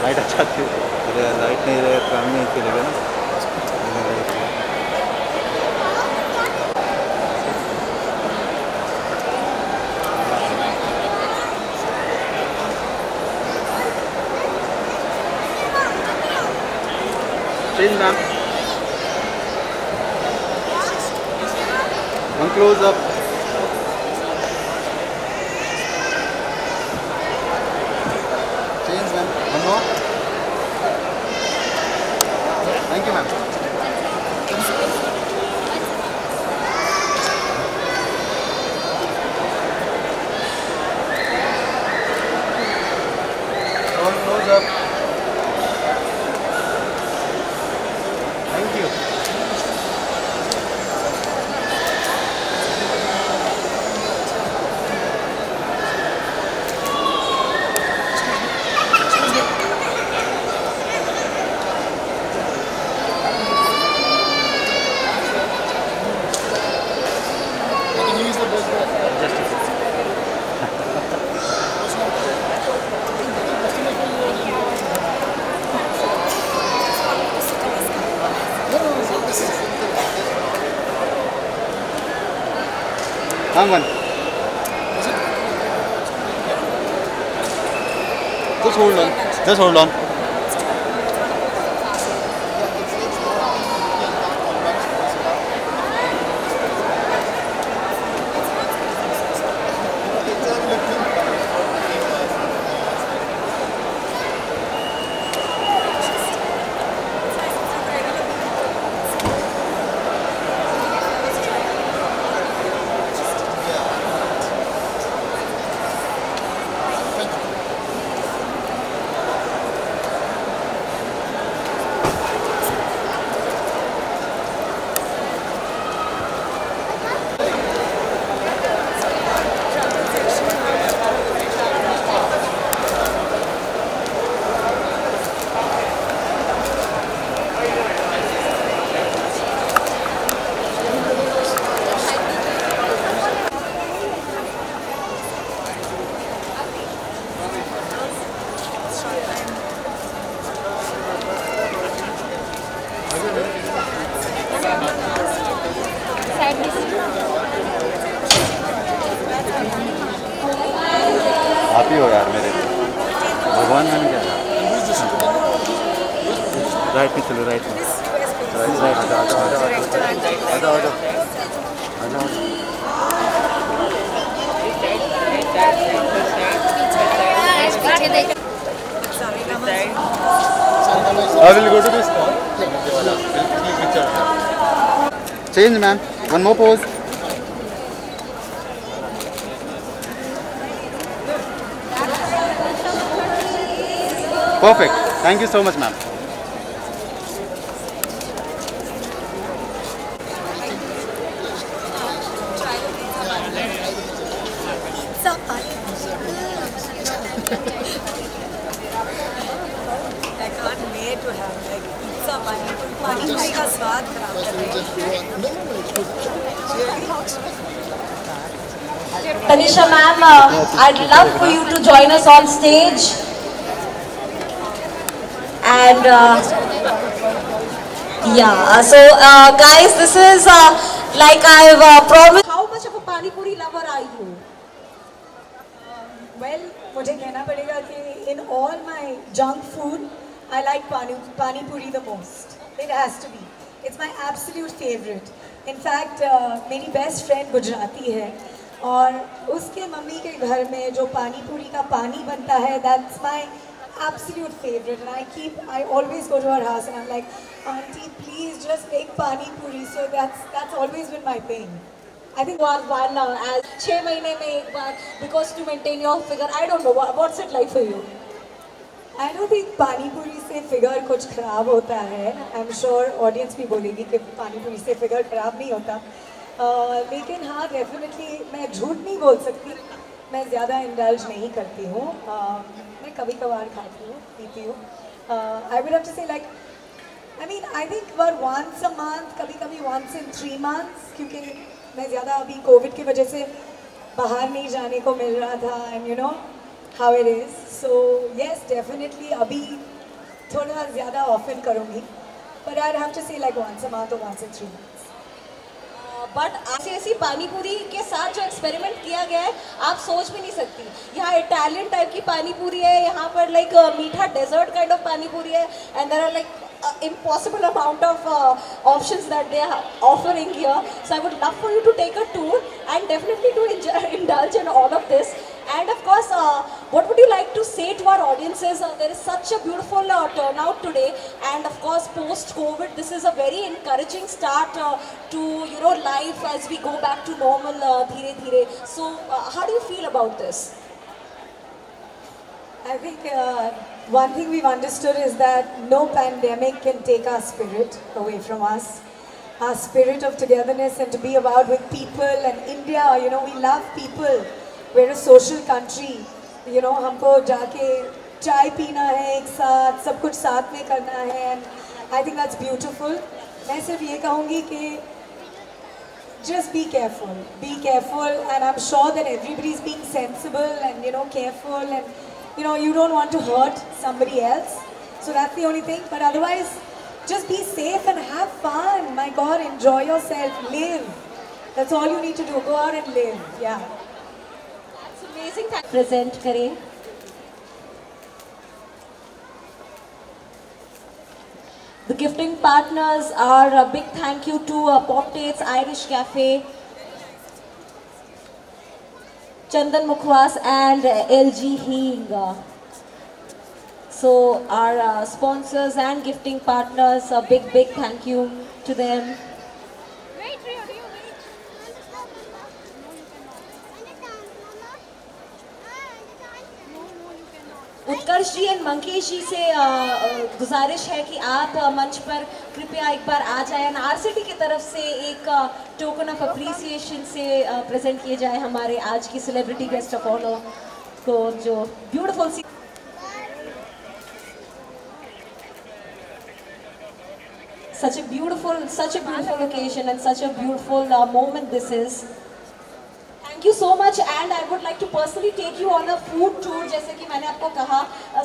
Light अच्छा थी। अरे लाइट नहीं रहे काम नहीं चलेगा ना। Change ma'am. One close up. Change ma'am. One more. Thank you ma'am. One close up. Thank you. One. Just hold on. Just hold on. आप ही हो यार मेरे भगवान मैंने क्या राइट में चलो राइट में राइट आ जाओ I will go to this picture. Change ma'am. One more pose. Perfect. Thank you so much, ma'am. Tanisha ma'am, I'd love for you to join us on stage. And yeah, so guys, this is like I've promised. How much of a Pani Puri lover are you? Well, मुझे कहना पड़ेगा कि in all my junk food I like pani puri the most. It has to be. It's my absolute favourite. In fact मेरी best friend Gujarati है और उसके mummy के घर में जो पानी पूरी का पानी बनता है, that's my absolute favorite, and I always go to her house and I'm like, auntie, please just make pani puri. So that's always been my thing. I think one as 6 महीने में एक बार, because to maintain your figure. I don't know what's it like for you. I don't think पानी पूरी से figure कुछ खराब होता है. I'm sure audience भी बोलेगी कि पानी पूरी से फिगर खराब नहीं होता. लेकिन हाँ, definitely मैं झूठ नहीं बोल सकती. मैं ज़्यादा इंडल्ज नहीं करती हूँ. मैं कभी कभार खाती हूँ, पीती हूँ. I would have to say like, I mean, I think about once a month, कभी कभी once in 3 months, क्योंकि मैं ज़्यादा अभी कोविड की वजह से बाहर नहीं जाने को मिल रहा था, and you know how it is. So yes, definitely अभी थोड़ा ज़्यादा often करूँगी, but I'd have to say like once a month or once in 3 months. But ऐसी पानी पूरी के साथ जो एक्सपेरिमेंट किया गया है, आप सोच भी नहीं सकती. यहाँ इटालियन टाइप की पानी पूरी है, यहाँ पर लाइक मीठा desert kind of pani puri है, and there are like impossible amount of options that they are offering here. So I would love for you to take a tour and definitely to indulge in all of this. And of course, what would you like to say to our audiences? There is such a beautiful turnout today, and of course, post-COVID, this is a very encouraging start to life as we go back to normal, dheere dheere. So, how do you feel about this? I think one thing we've understood is that no pandemic can take our spirit away from us. Our spirit of togetherness and to be about with people, and India, we love people. We're a social country. हमको जाके चाय पीना है एक साथ, सब कुछ साथ में करना है, and I think that's beautiful. मैं सिर्फ ये कहूँगी कि just be careful, and I'm sure that everybody's being sensible and careful, and you don't want to hurt somebody else, so that's the only thing. But otherwise, just be safe and have fun. My God, enjoy yourself, live. That's all you need to do. Go out and live. Yeah. That's amazing. Present करें. The gifting partners are a big thank you to Pop Tates Irish Cafe, Chandan Mukhwas and LG Hing. So our sponsors and gifting partners, a big thank you to them. Utkarsh ji and Mankesh ji से गुजारिश है कि आप मंच पर कृपया एक बार आ जाएं. आरसीटी की तरफ से एक टोकन ऑफ अप्रिसिएशन से प्रेजेंट किए जाए हमारे आज की सेलिब्रिटी गेस्ट ऑफ ऑनर को, जो ब्यूटीफुल सी such a beautiful occasion and such a beautiful moment this is. Thank you so much, and I would like to personally take you on a food tour. जैसे कि मैंने आपको कहा,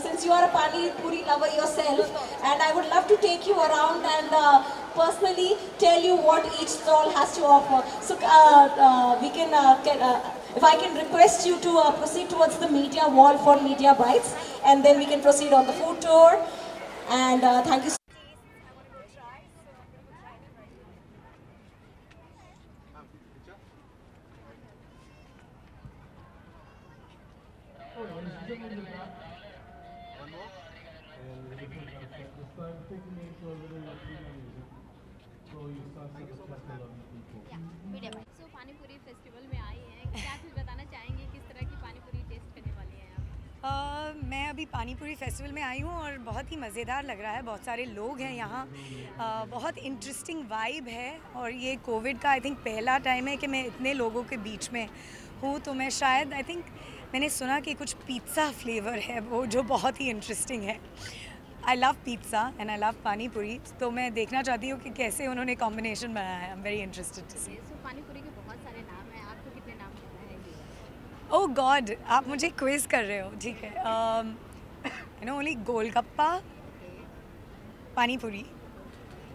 since you are a pani puri lover yourself, and I would love to take you around and personally tell you what each stall has to offer. So we can, if I can request you to proceed towards the media wall for media bites, and then we can proceed on the food tour. And thank you. So panipuri festival में आई हैं, क्या कुछ बताना चाहेंगे, किस तरह की panipuri test करने वाली हैं आप? मैं अभी पानीपुरी फेस्टिवल में आई हूँ और बहुत ही मज़ेदार लग रहा है. बहुत सारे लोग हैं यहाँ, बहुत इंटरेस्टिंग वाइब है, और ये कोविड का आई थिंक पहला टाइम है कि मैं इतने लोगों के बीच में हूँ. तो मैं शायद आई थिंक मैंने सुना कि कुछ पिज़्ज़ा फ्लेवर है वो, जो बहुत ही इंटरेस्टिंग है. I love pizza and I love panipuri, तो मैं देखना चाहती हूँ कि कैसे उन्होंने कॉम्बिनेशन बनाया है. I am very interested to see. So panipuri के बहुत सारे नाम हैं, आपको कितने नाम पता है? ओह गॉड, आप मुझे क्विज कर रहे हो. ठीक है. Only golgappa, panipuri,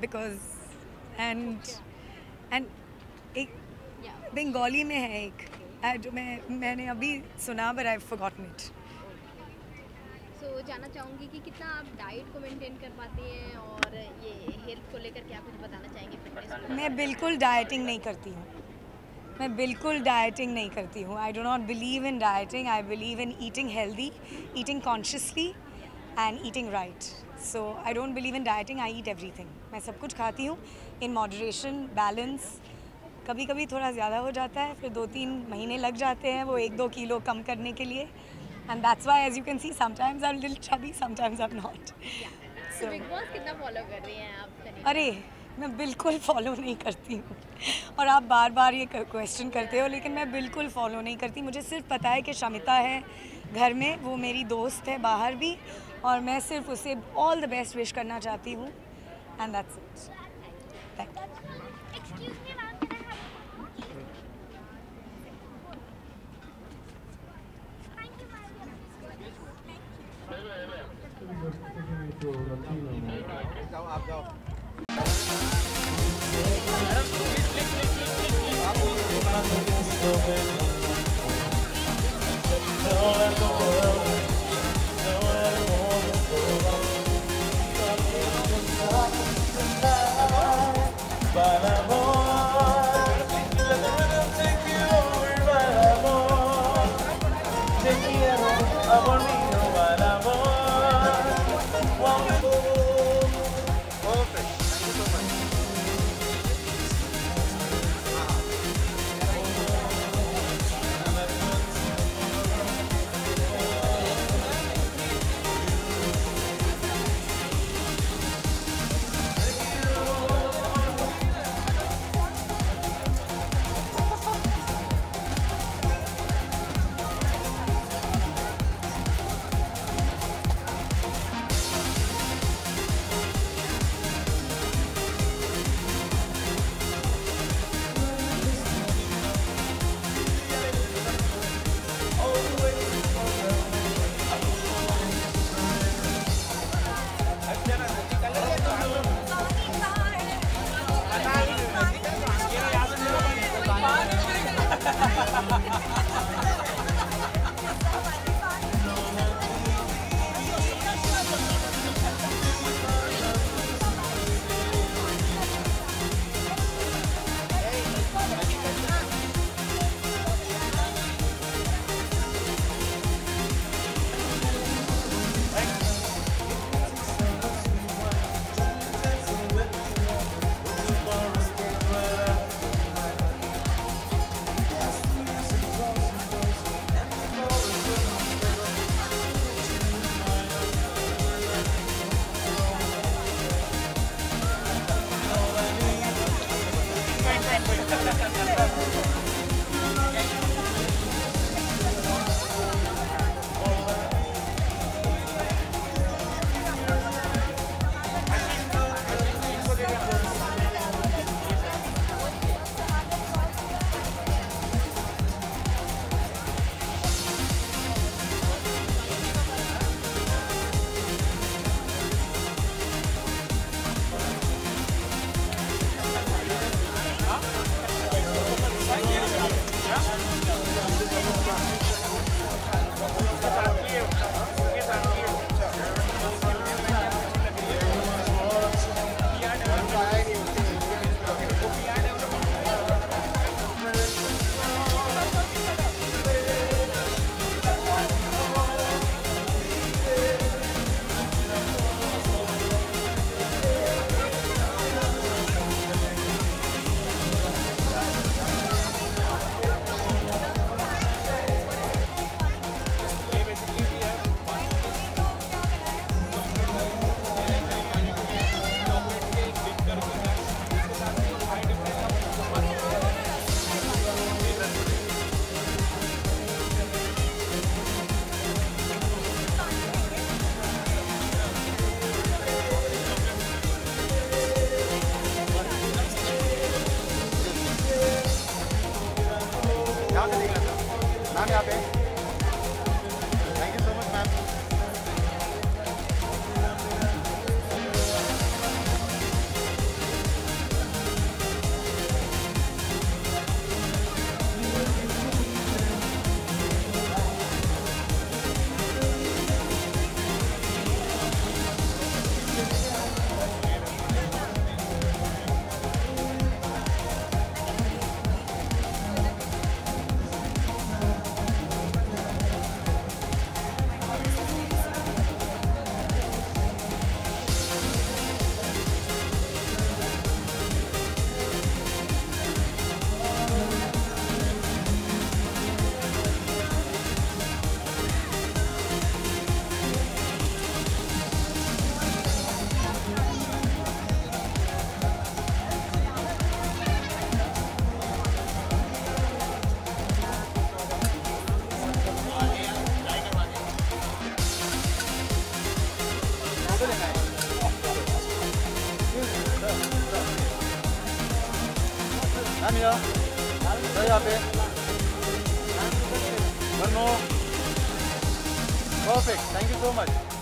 because and एक बंगाली में है एक जो मैंने अभी सुना, बट आई फॉरगॉटन इट. तो जानना चाहूँगी कि कितना आप डाइट को मेंटेन कर पाती हैं और ये हेल्थ को लेकर क्या कुछ बताना चाहेंगे फिटनेस को? मैं बिल्कुल डाइटिंग नहीं करती हूँ। मैं बिल्कुल डाइटिंग नहीं करती हूँ। I do not believe in dieting. I believe in eating healthy, eating consciously and eating right. So I don't believe in dieting. I eat everything. मैं सब कुछ खाती हूँ इन मॉडरेशन, बैलेंस। कभी कभी थोड़ा ज़्यादा हो जाता है, फिर 2-3 महीने लग जाते हैं वो 1-2 किलो कम करने के लिए। And that's why as you can see sometimes I am little chubby, sometimes I am not. तो बिग बॉस कितना फॉलो कर रही हैं आप? अरे मैं बिल्कुल फॉलो नहीं करती हूँ और आप बार बार ये क्वेश्चन करते हो, लेकिन मैं बिल्कुल फॉलो नहीं करती। मुझे सिर्फ पता है कि शमिता है घर में, वो मेरी दोस्त है बाहर भी, और मैं सिर्फ उसे ऑल द बेस्ट विश करना चाहती हूँ and that's it. Thank you. आप जाओ। यहाँ पे thank you so much ma'am. भैया यहाँ पे one more perfect thank you so much